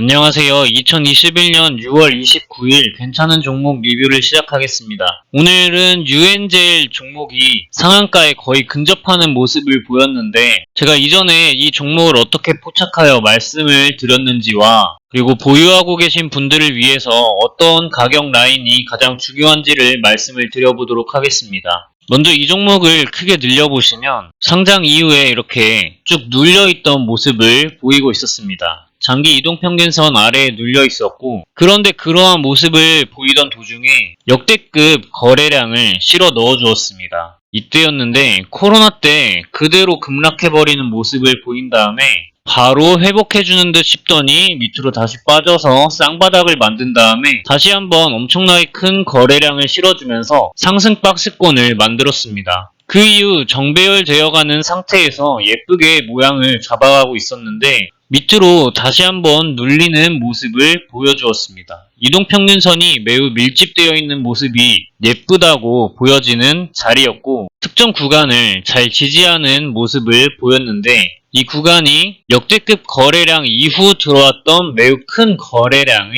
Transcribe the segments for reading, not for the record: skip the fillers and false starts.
안녕하세요. 2021년 6월 29일 괜찮은 종목 리뷰를 시작하겠습니다. 오늘은 UN젤 종목이 상한가에 거의 근접하는 모습을 보였는데 제가 이전에 이 종목을 어떻게 포착하여 말씀을 드렸는지와 그리고 보유하고 계신 분들을 위해서 어떤 가격 라인이 가장 중요한지를 말씀을 드려보도록 하겠습니다. 먼저 이 종목을 크게 늘려보시면 상장 이후에 이렇게 쭉 눌려있던 모습을 보이고 있었습니다. 장기 이동평균선 아래에 눌려 있었고, 그런데 그러한 모습을 보이던 도중에 역대급 거래량을 실어 넣어 주었습니다. 이때였는데 코로나 때 그대로 급락해버리는 모습을 보인 다음에 바로 회복해주는 듯 싶더니 밑으로 다시 빠져서 쌍바닥을 만든 다음에 다시 한번 엄청나게 큰 거래량을 실어주면서 상승 박스권을 만들었습니다. 그 이후 정배열되어가는 상태에서 예쁘게 모양을 잡아가고 있었는데 밑으로 다시 한번 눌리는 모습을 보여주었습니다. 이동평균선이 매우 밀집되어 있는 모습이 예쁘다고 보여지는 자리였고 특정 구간을 잘 지지하는 모습을 보였는데 이 구간이 역대급 거래량 이후 들어왔던 매우 큰 거래량의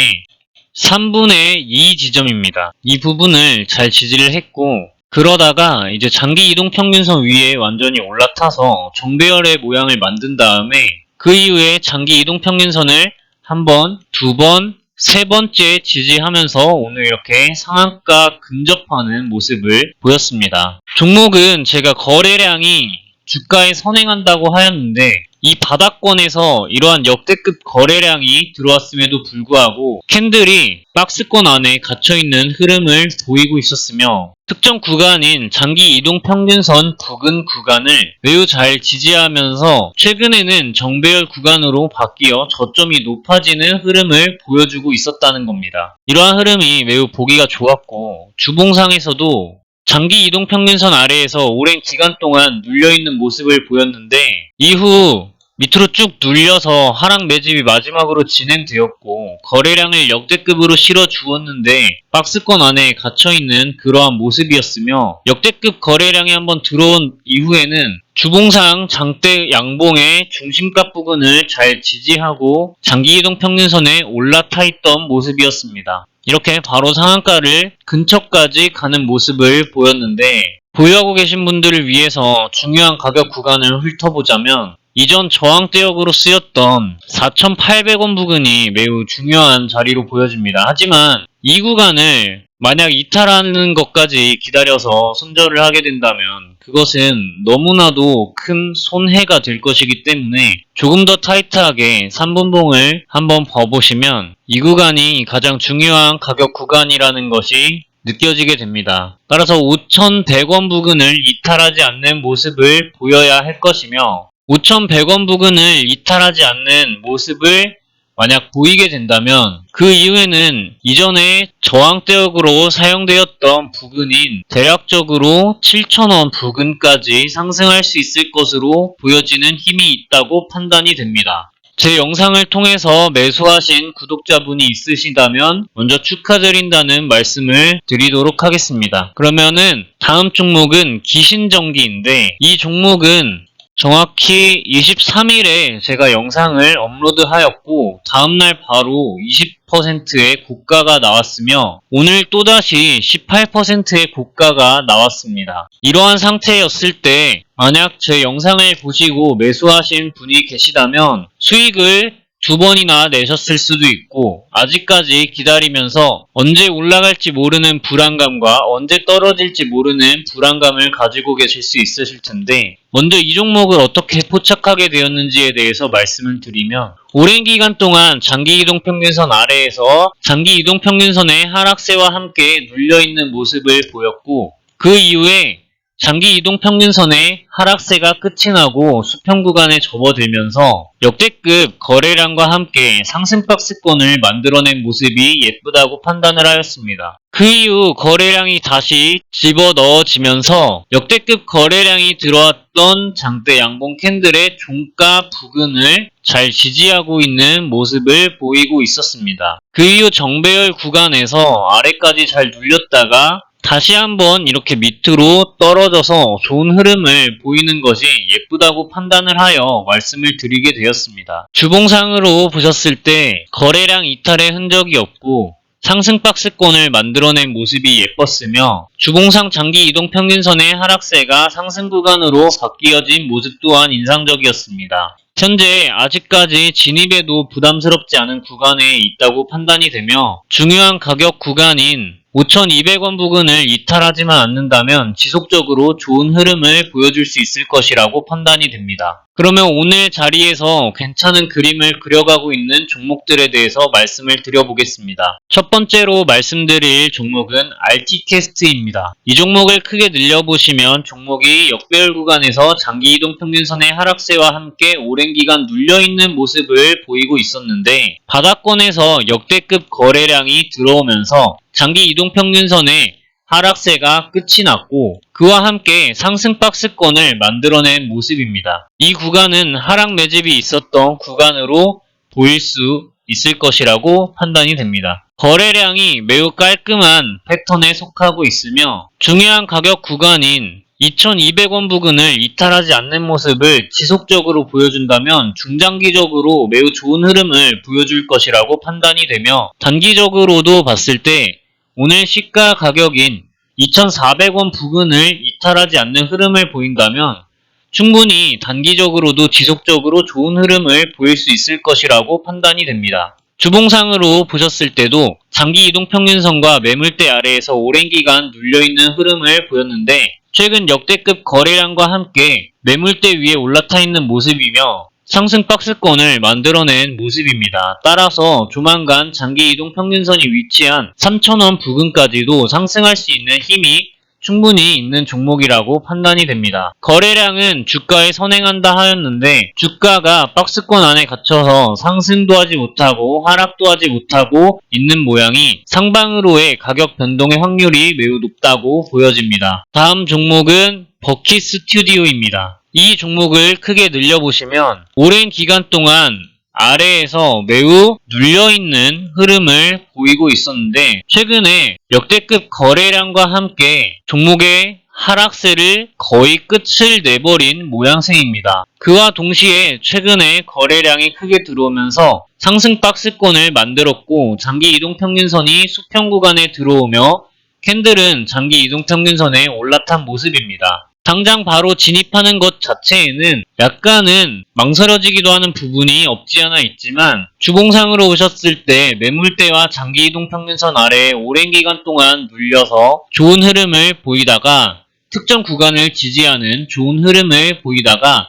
3분의 2 지점입니다. 이 부분을 잘 지지를 했고 그러다가 이제 장기 이동평균선 위에 완전히 올라타서 정배열의 모양을 만든 다음에 그 이후에 장기 이동평균선을 한 번, 두 번, 세 번째 지지하면서 오늘 이렇게 상한가 근접하는 모습을 보였습니다. 종목은 제가 거래량이 주가에 선행한다고 하였는데 이 바닥권에서 이러한 역대급 거래량이 들어왔음에도 불구하고 캔들이 박스권 안에 갇혀있는 흐름을 보이고 있었으며 특정 구간인 장기 이동평균선 부근 구간을 매우 잘 지지하면서 최근에는 정배열 구간으로 바뀌어 저점이 높아지는 흐름을 보여주고 있었다는 겁니다. 이러한 흐름이 매우 보기가 좋았고 주봉상에서도 장기 이동평균선 아래에서 오랜 기간 동안 눌려있는 모습을 보였는데 이후 밑으로 쭉 눌려서 하락 매집이 마지막으로 진행되었고 거래량을 역대급으로 실어 주었는데 박스권 안에 갇혀있는 그러한 모습이었으며 역대급 거래량이 한번 들어온 이후에는 주봉상 장대 양봉의 중심가 부근을 잘 지지하고 장기 이동평균선에 올라타 있던 모습이었습니다. 이렇게 바로 상한가를 근처까지 가는 모습을 보였는데 보유하고 계신 분들을 위해서 중요한 가격 구간을 훑어보자면 이전 저항대역으로 쓰였던 4,800원 부근이 매우 중요한 자리로 보여집니다. 하지만 이 구간을 만약 이탈하는 것까지 기다려서 손절을 하게 된다면 그것은 너무나도 큰 손해가 될 것이기 때문에 조금 더 타이트하게 3분봉을 한번 봐보시면 이 구간이 가장 중요한 가격 구간이라는 것이 느껴지게 됩니다. 따라서 5,100원 부근을 이탈하지 않는 모습을 보여야 할 것이며 5,100원 부근을 이탈하지 않는 모습을 만약 보이게 된다면 그 이후에는 이전에 저항대역으로 사용되었던 부근인 대략적으로 7,000원 부근까지 상승할 수 있을 것으로 보여지는 힘이 있다고 판단이 됩니다. 제 영상을 통해서 매수하신 구독자분이 있으시다면 먼저 축하드린다는 말씀을 드리도록 하겠습니다. 그러면은 다음 종목은 기신전기인데 이 종목은 정확히 23일에 제가 영상을 업로드하였고 다음날 바로 20%의 고가가 나왔으며 오늘 또다시 18%의 고가가 나왔습니다. 이러한 상태였을 때 만약 제 영상을 보시고 매수하신 분이 계시다면 수익을 2번이나 내셨을 수도 있고 아직까지 기다리면서 언제 올라갈지 모르는 불안감과 언제 떨어질지 모르는 불안감을 가지고 계실 수 있으실 텐데 먼저 이 종목을 어떻게 포착하게 되었는지에 대해서 말씀을 드리면 오랜 기간 동안 장기 이동평균선 아래에서 장기 이동평균선의 하락세와 함께 눌려있는 모습을 보였고 그 이후에 장기 이동평균선의 하락세가 끝이 나고 수평 구간에 접어들면서 역대급 거래량과 함께 상승 박스권을 만들어낸 모습이 예쁘다고 판단을 하였습니다. 그 이후 거래량이 다시 집어넣어지면서 역대급 거래량이 들어왔던 장대 양봉 캔들의 종가 부근을 잘 지지하고 있는 모습을 보이고 있었습니다. 그 이후 정배열 구간에서 아래까지 잘 눌렸다가 다시 한번 이렇게 밑으로 떨어져서 좋은 흐름을 보이는 것이 예쁘다고 판단을 하여 말씀을 드리게 되었습니다. 주봉상으로 보셨을 때 거래량 이탈의 흔적이 없고 상승 박스권을 만들어낸 모습이 예뻤으며 주봉상 장기 이동 평균선의 하락세가 상승 구간으로 바뀌어진 모습 또한 인상적이었습니다. 현재 아직까지 진입에도 부담스럽지 않은 구간에 있다고 판단이 되며 중요한 가격 구간인 5,200원 부근을 이탈하지만 않는다면 지속적으로 좋은 흐름을 보여줄 수 있을 것이라고 판단이 됩니다. 그러면 오늘 자리에서 괜찮은 그림을 그려가고 있는 종목들에 대해서 말씀을 드려보겠습니다. 첫 번째로 말씀드릴 종목은 RT캐스트입니다. 이 종목을 크게 늘려보시면 종목이 역배열 구간에서 장기 이동 평균선의 하락세와 함께 오랜 기간 눌려있는 모습을 보이고 있었는데 바닥권에서 역대급 거래량이 들어오면서 장기 이동 평균선의 하락세가 끝이 났고 그와 함께 상승 박스권을 만들어낸 모습입니다. 이 구간은 하락 매집이 있었던 구간으로 보일 수 있을 것이라고 판단이 됩니다. 거래량이 매우 깔끔한 패턴에 속하고 있으며 중요한 가격 구간인 2,200원 부근을 이탈하지 않는 모습을 지속적으로 보여준다면 중장기적으로 매우 좋은 흐름을 보여줄 것이라고 판단이 되며 단기적으로도 봤을 때 오늘 시가 가격인 2,400원 부근을 이탈하지 않는 흐름을 보인다면 충분히 단기적으로도 지속적으로 좋은 흐름을 보일 수 있을 것이라고 판단이 됩니다. 주봉상으로 보셨을 때도 장기 이동 평균선과 매물대 아래에서 오랜 기간 눌려있는 흐름을 보였는데 최근 역대급 거래량과 함께 매물대 위에 올라타 있는 모습이며 상승 박스권을 만들어낸 모습입니다. 따라서 조만간 장기 이동 평균선이 위치한 3,000원 부근까지도 상승할 수 있는 힘이 충분히 있는 종목이라고 판단이 됩니다. 거래량은 주가에 선행한다 하였는데 주가가 박스권 안에 갇혀서 상승도 하지 못하고 하락도 하지 못하고 있는 모양이 상방으로의 가격 변동의 확률이 매우 높다고 보여집니다. 다음 종목은 버킷 스튜디오입니다. 이 종목을 크게 늘려보시면 오랜 기간 동안 아래에서 매우 눌려있는 흐름을 보이고 있었는데 최근에 역대급 거래량과 함께 종목의 하락세를 거의 끝을 내버린 모양새입니다. 그와 동시에 최근에 거래량이 크게 들어오면서 상승 박스권을 만들었고 장기 이동 평균선이 수평 구간에 들어오며 캔들은 장기 이동 평균선에 올라탄 모습입니다. 당장 바로 진입하는 것 자체에는 약간은 망설여지기도 하는 부분이 없지 않아 있지만 주봉상으로 오셨을 때 매물대와 장기 이동 평균선 아래에 오랜 기간 동안 눌려서 좋은 흐름을 보이다가 특정 구간을 지지하는 좋은 흐름을 보이다가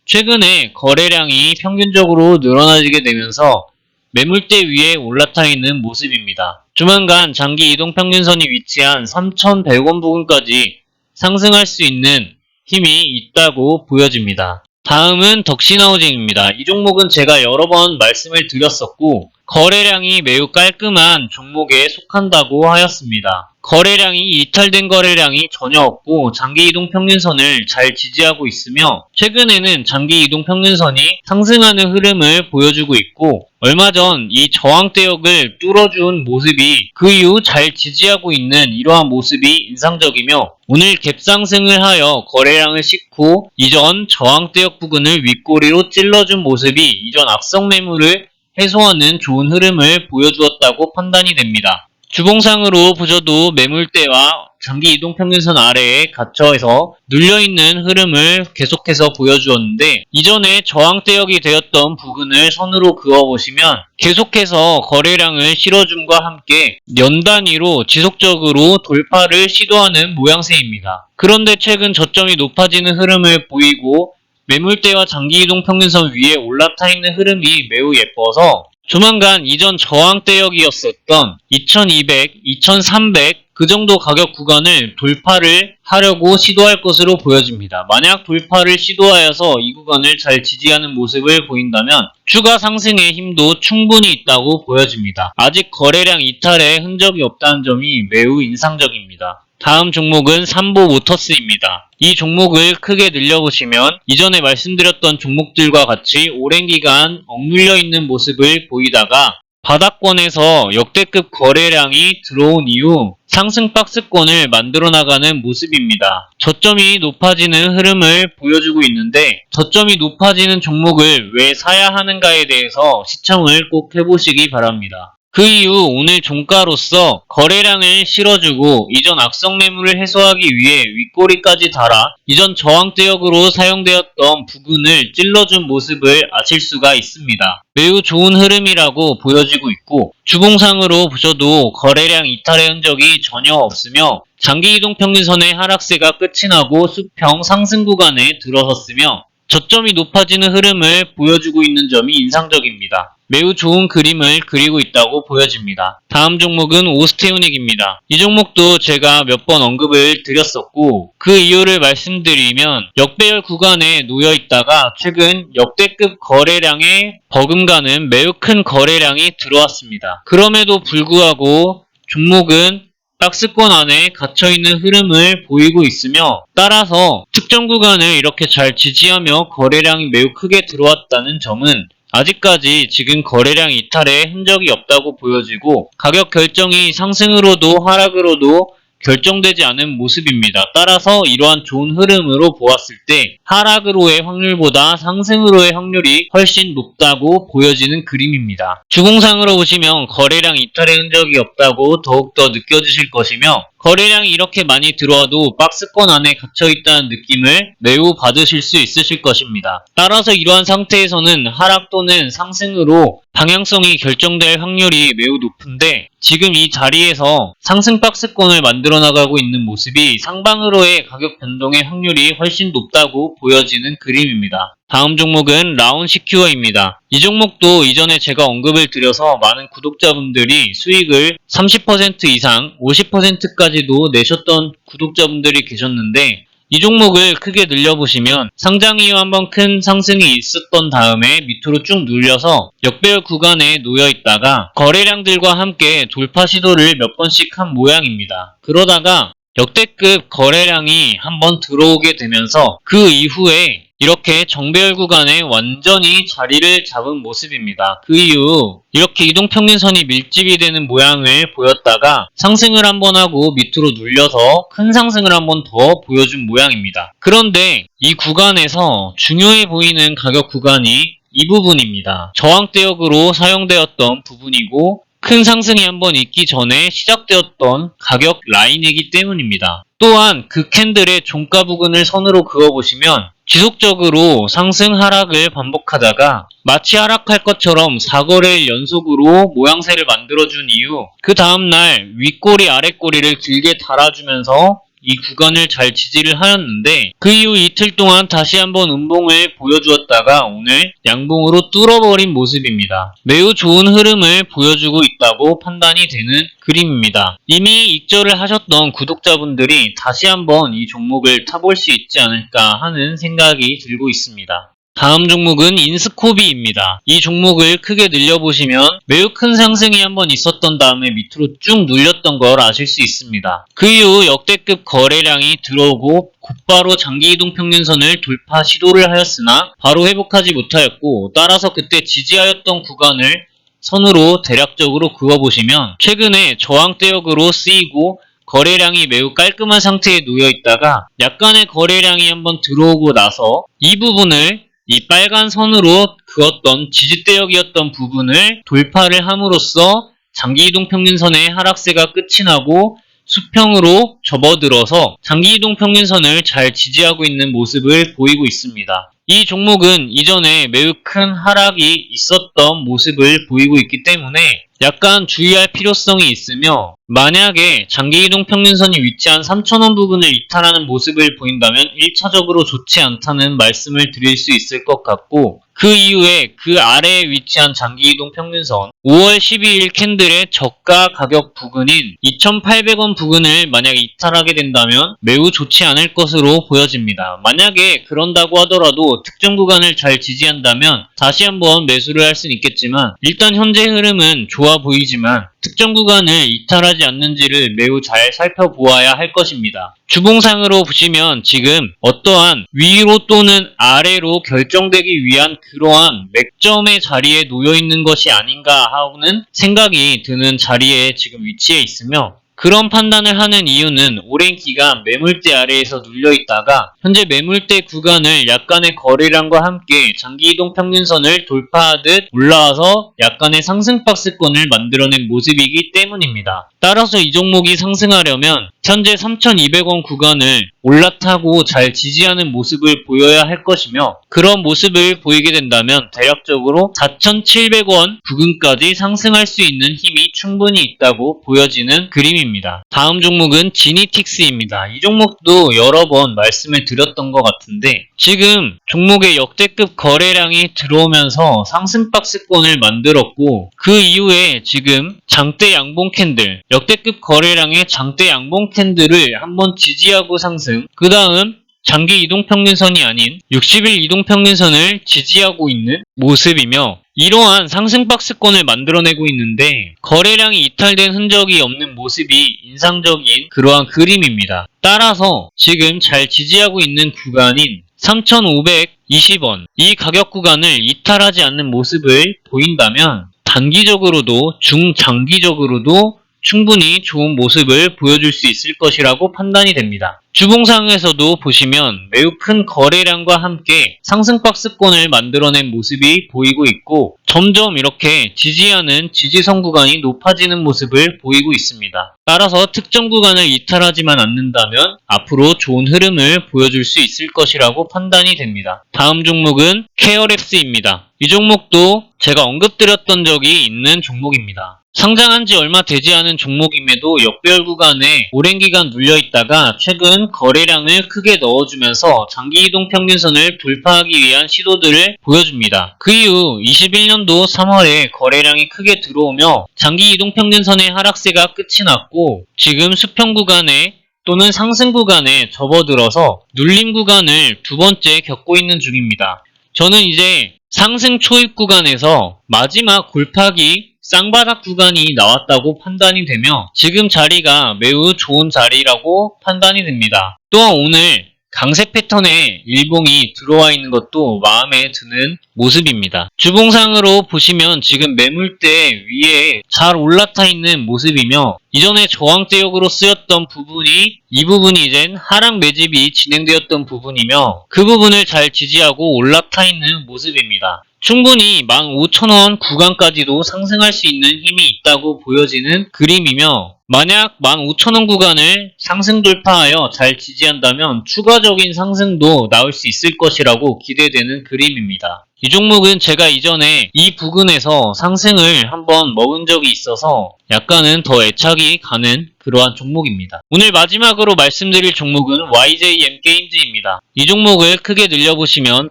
최근에 거래량이 평균적으로 늘어나지게 되면서 매물대 위에 올라타 있는 모습입니다. 조만간 장기 이동 평균선이 위치한 3,100원 부근까지 상승할 수 있는 힘이 있다고 보여집니다. 다음은 덕신하우징입니다. 이 종목은 제가 여러 번 말씀을 드렸었고 거래량이 매우 깔끔한 종목에 속한다고 하였습니다. 거래량이 이탈된 거래량이 전혀 없고 장기 이동 평균선을 잘 지지하고 있으며 최근에는 장기 이동 평균선이 상승하는 흐름을 보여주고 있고 얼마 전 이 저항대역을 뚫어준 모습이 그 이후 잘 지지하고 있는 이러한 모습이 인상적이며 오늘 갭상승을 하여 거래량을 싣고 이전 저항대역 부근을 윗꼬리로 찔러준 모습이 이전 악성 매물을 해소하는 좋은 흐름을 보여주었다고 판단이 됩니다. 주봉상으로 보셔도 매물대와 장기 이동 평균선 아래에 갇혀서 눌려있는 흐름을 계속해서 보여주었는데 이전에 저항대역이 되었던 부근을 선으로 그어보시면 계속해서 거래량을 실어줌과 함께 년 단위로 지속적으로 돌파를 시도하는 모양새입니다. 그런데 최근 저점이 높아지는 흐름을 보이고 매물대와 장기 이동 평균선 위에 올라타 있는 흐름이 매우 예뻐서 조만간 이전 저항대역이었었던 2200, 2300 그 정도 가격 구간을 돌파를 하려고 시도할 것으로 보여집니다. 만약 돌파를 시도하여서 이 구간을 잘 지지하는 모습을 보인다면 추가 상승의 힘도 충분히 있다고 보여집니다. 아직 거래량 이탈의 흔적이 없다는 점이 매우 인상적입니다. 다음 종목은 삼보모터스입니다. 이 종목을 크게 늘려보시면 이전에 말씀드렸던 종목들과 같이 오랜 기간 억눌려 있는 모습을 보이다가 바닥권에서 역대급 거래량이 들어온 이후 상승 박스권을 만들어 나가는 모습입니다. 저점이 높아지는 흐름을 보여주고 있는데 저점이 높아지는 종목을 왜 사야 하는가에 대해서 시청을 꼭 해보시기 바랍니다. 그 이후 오늘 종가로서 거래량을 실어주고 이전 악성 매물을 해소하기 위해 윗꼬리까지 달아 이전 저항대역으로 사용되었던 부근을 찔러준 모습을 아실 수가 있습니다. 매우 좋은 흐름이라고 보여지고 있고 주봉상으로 보셔도 거래량 이탈의 흔적이 전혀 없으며 장기이동평균선의 하락세가 끝이 나고 수평 상승 구간에 들어섰으며 저점이 높아지는 흐름을 보여주고 있는 점이 인상적입니다. 매우 좋은 그림을 그리고 있다고 보여집니다. 다음 종목은 오스테오닉입니다. 이 종목도 제가 몇 번 언급을 드렸었고 그 이유를 말씀드리면 역배열 구간에 놓여 있다가 최근 역대급 거래량에 버금가는 매우 큰 거래량이 들어왔습니다. 그럼에도 불구하고 종목은 박스권 안에 갇혀있는 흐름을 보이고 있으며 따라서 특정 구간을 이렇게 잘 지지하며 거래량이 매우 크게 들어왔다는 점은 아직까지 지금 거래량 이탈의 흔적이 없다고 보여지고 가격 결정이 상승으로도 하락으로도 결정되지 않은 모습입니다. 따라서 이러한 좋은 흐름으로 보았을 때 하락으로의 확률보다 상승으로의 확률이 훨씬 높다고 보여지는 그림입니다. 주봉상으로 보시면 거래량 이탈의 흔적이 없다고 더욱더 느껴지실 것이며 거래량이 이렇게 많이 들어와도 박스권 안에 갇혀있다는 느낌을 매우 받으실 수 있으실 것입니다. 따라서 이러한 상태에서는 하락 또는 상승으로 방향성이 결정될 확률이 매우 높은데 지금 이 자리에서 상승 박스권을 만들어 나가고 있는 모습이 상방으로의 가격 변동의 확률이 훨씬 높다고 보여지는 그림입니다. 다음 종목은 라운시큐어입니다. 이 종목도 이전에 제가 언급을 드려서 많은 구독자분들이 수익을 30% 이상 50%까지도 내셨던 구독자분들이 계셨는데 이 종목을 크게 늘려보시면 상장 이후 한번 큰 상승이 있었던 다음에 밑으로 쭉 눌려서 역배열 구간에 놓여 있다가 거래량들과 함께 돌파 시도를 몇 번씩 한 모양입니다. 그러다가 역대급 거래량이 한번 들어오게 되면서 그 이후에 이렇게 정배열 구간에 완전히 자리를 잡은 모습입니다. 그 이후 이렇게 이동평균선이 밀집이 되는 모양을 보였다가 상승을 한번 하고 밑으로 눌려서 큰 상승을 한번 더 보여준 모양입니다. 그런데 이 구간에서 중요해 보이는 가격 구간이 이 부분입니다. 저항대역으로 사용되었던 부분이고 큰 상승이 한번 있기 전에 시작되었던 가격 라인이기 때문입니다. 또한 그 캔들의 종가 부근을 선으로 그어보시면 지속적으로 상승 하락을 반복하다가 마치 하락할 것처럼 4거래일 연속으로 모양새를 만들어준 이후 그 다음날 윗꼬리 아랫꼬리를 길게 달아주면서 이 구간을 잘 지지를 하였는데 그 이후 이틀 동안 다시 한번 음봉을 보여주었다가 오늘 양봉으로 뚫어버린 모습입니다. 매우 좋은 흐름을 보여주고 있다고 판단이 되는 그림입니다. 이미 익절을 하셨던 구독자분들이 다시 한번 이 종목을 타볼 수 있지 않을까 하는 생각이 들고 있습니다. 다음 종목은 인스코비입니다. 이 종목을 크게 늘려보시면 매우 큰 상승이 한번 있었던 다음에 밑으로 쭉 눌렸던 걸 아실 수 있습니다. 그 이후 역대급 거래량이 들어오고 곧바로 장기이동평균선을 돌파 시도를 하였으나 바로 회복하지 못하였고 따라서 그때 지지하였던 구간을 선으로 대략적으로 그어보시면 최근에 저항대역으로 쓰이고 거래량이 매우 깔끔한 상태에 놓여 있다가 약간의 거래량이 한번 들어오고 나서 이 부분을 이 빨간 선으로 그었던 지지대역이었던 부분을 돌파를 함으로써 장기이동평균선의 하락세가 끝이 나고 수평으로 접어들어서 장기이동평균선을 잘 지지하고 있는 모습을 보이고 있습니다. 이 종목은 이전에 매우 큰 하락이 있었던 모습을 보이고 있기 때문에 약간 주의할 필요성이 있으며 만약에 장기이동평균선이 위치한 3,000원 부분을 이탈하는 모습을 보인다면 1차적으로 좋지 않다는 말씀을 드릴 수 있을 것 같고 그 이후에 그 아래에 위치한 장기이동평균선 5월 12일 캔들의 저가 가격 부근인 2,800원 부근을 만약에 이탈하게 된다면 매우 좋지 않을 것으로 보여집니다. 만약에 그런다고 하더라도 특정 구간을 잘 지지한다면 다시 한번 매수를 할 수는 있겠지만 일단 현재 흐름은 좋아 좋아 보이지만 특정 구간을 이탈하지 않는지를 매우 잘 살펴보아야 할 것입니다. 주봉상으로 보시면 지금 어떠한 위로 또는 아래로 결정되기 위한 그러한 맥점의 자리에 놓여 있는 것이 아닌가 하는 생각이 드는 자리에 지금 위치해 있으며, 그런 판단을 하는 이유는 오랜 기간 매물대 아래에서 눌려 있다가 현재 매물대 구간을 약간의 거래량과 함께 장기이동 평균선을 돌파하듯 올라와서 약간의 상승 박스권을 만들어낸 모습이기 때문입니다. 따라서 이 종목이 상승하려면 현재 3,200원 구간을 올라타고 잘 지지하는 모습을 보여야 할 것이며, 그런 모습을 보이게 된다면 대략적으로 4,700원 부근까지 상승할 수 있는 힘이 충분히 있다고 보여지는 그림입니다. 다음 종목은 지니틱스입니다. 이 종목도 여러 번 말씀을 드렸던 것 같은데 지금 종목의 역대급 거래량이 들어오면서 상승 박스권을 만들었고, 그 이후에 지금 장대 양봉 캔들, 역대급 거래량의 장대 양봉 캔들을 한번 지지하고 상승, 그 다음 장기 이동평균선이 아닌 60일 이동평균선을 지지하고 있는 모습이며, 이러한 상승 박스권을 만들어내고 있는데 거래량이 이탈된 흔적이 없는 모습이 인상적인 그러한 그림입니다. 따라서 지금 잘 지지하고 있는 구간인 3,520원, 이 가격 구간을 이탈하지 않는 모습을 보인다면 단기적으로도 중장기적으로도 충분히 좋은 모습을 보여줄 수 있을 것이라고 판단이 됩니다. 주봉상에서도 보시면 매우 큰 거래량과 함께 상승 박스권을 만들어낸 모습이 보이고 있고, 점점 이렇게 지지하는 지지선 구간이 높아지는 모습을 보이고 있습니다. 따라서 특정 구간을 이탈하지만 않는다면 앞으로 좋은 흐름을 보여줄 수 있을 것이라고 판단이 됩니다. 다음 종목은 케어랩스입니다. 이 종목도 제가 언급드렸던 적이 있는 종목입니다. 상장한 지 얼마 되지 않은 종목임에도 역별 구간에 오랜 기간 눌려있다가 최근 거래량을 크게 넣어주면서 장기이동 평균선을 돌파하기 위한 시도들을 보여줍니다. 그 이후 21년도 3월에 거래량이 크게 들어오며 장기이동 평균선의 하락세가 끝이 났고, 지금 수평 구간에 또는 상승 구간에 접어들어서 눌림 구간을 두 번째 겪고 있는 중입니다. 저는 이제 상승 초입 구간에서 마지막 골파기 쌍바닥 구간이 나왔다고 판단이 되며 지금 자리가 매우 좋은 자리라고 판단이 됩니다. 또한 오늘 강세 패턴의 일봉이 들어와 있는 것도 마음에 드는 모습입니다. 주봉상으로 보시면 지금 매물대 위에 잘 올라타 있는 모습이며, 이전에 저항대역으로 쓰였던 부분이 이 부분이 이젠 하락 매집이 진행되었던 부분이며 그 부분을 잘 지지하고 올라타 있는 모습입니다. 충분히 15,000원 구간까지도 상승할 수 있는 힘이 있다고 보여지는 그림이며, 만약 15,000원 구간을 상승 돌파하여 잘 지지한다면 추가적인 상승도 나올 수 있을 것이라고 기대되는 그림입니다. 이 종목은 제가 이전에 이 부근에서 상승을 한번 먹은 적이 있어서 약간은 더 애착이 가는 그러한 종목입니다. 오늘 마지막으로 말씀드릴 종목은 YJM게임즈입니다. 이 종목을 크게 늘려보시면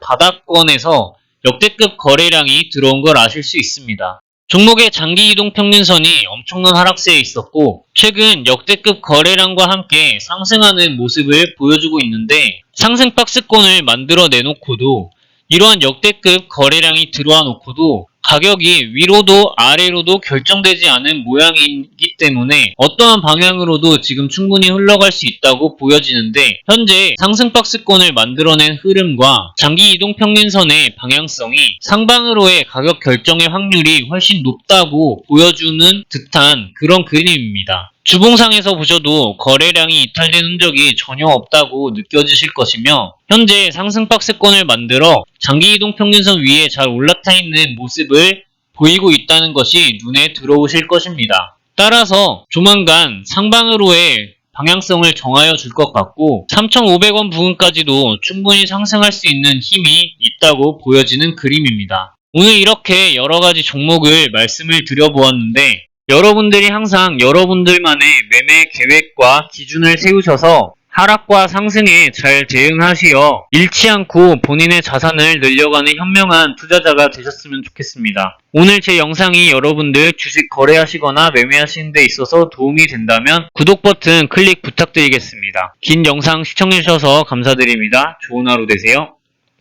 바닥권에서 역대급 거래량이 들어온 걸 아실 수 있습니다. 종목의 장기 이동 평균선이 엄청난 하락세에 있었고 최근 역대급 거래량과 함께 상승하는 모습을 보여주고 있는데, 상승 박스권을 만들어 내놓고도 이러한 역대급 거래량이 들어와 놓고도 가격이 위로도 아래로도 결정되지 않은 모양이기 때문에 어떠한 방향으로도 지금 충분히 흘러갈 수 있다고 보여지는데, 현재 상승 박스권을 만들어낸 흐름과 장기 이동 평균선의 방향성이 상방으로의 가격 결정의 확률이 훨씬 높다고 보여주는 듯한 그런 그림입니다. 주봉상에서 보셔도 거래량이 이탈된 흔적이 전혀 없다고 느껴지실 것이며, 현재 상승 박스권을 만들어 장기 이동 평균선 위에 잘 올라타 있는 모습을 보이고 있다는 것이 눈에 들어오실 것입니다. 따라서 조만간 상방으로의 방향성을 정하여 줄 것 같고 3,500원 부근까지도 충분히 상승할 수 있는 힘이 있다고 보여지는 그림입니다. 오늘 이렇게 여러가지 종목을 말씀을 드려보았는데, 여러분들이 항상 여러분들만의 매매 계획과 기준을 세우셔서 하락과 상승에 잘 대응하시어 잃지 않고 본인의 자산을 늘려가는 현명한 투자자가 되셨으면 좋겠습니다. 오늘 제 영상이 여러분들 주식 거래하시거나 매매하시는 데 있어서 도움이 된다면 구독 버튼 클릭 부탁드리겠습니다. 긴 영상 시청해주셔서 감사드립니다. 좋은 하루 되세요.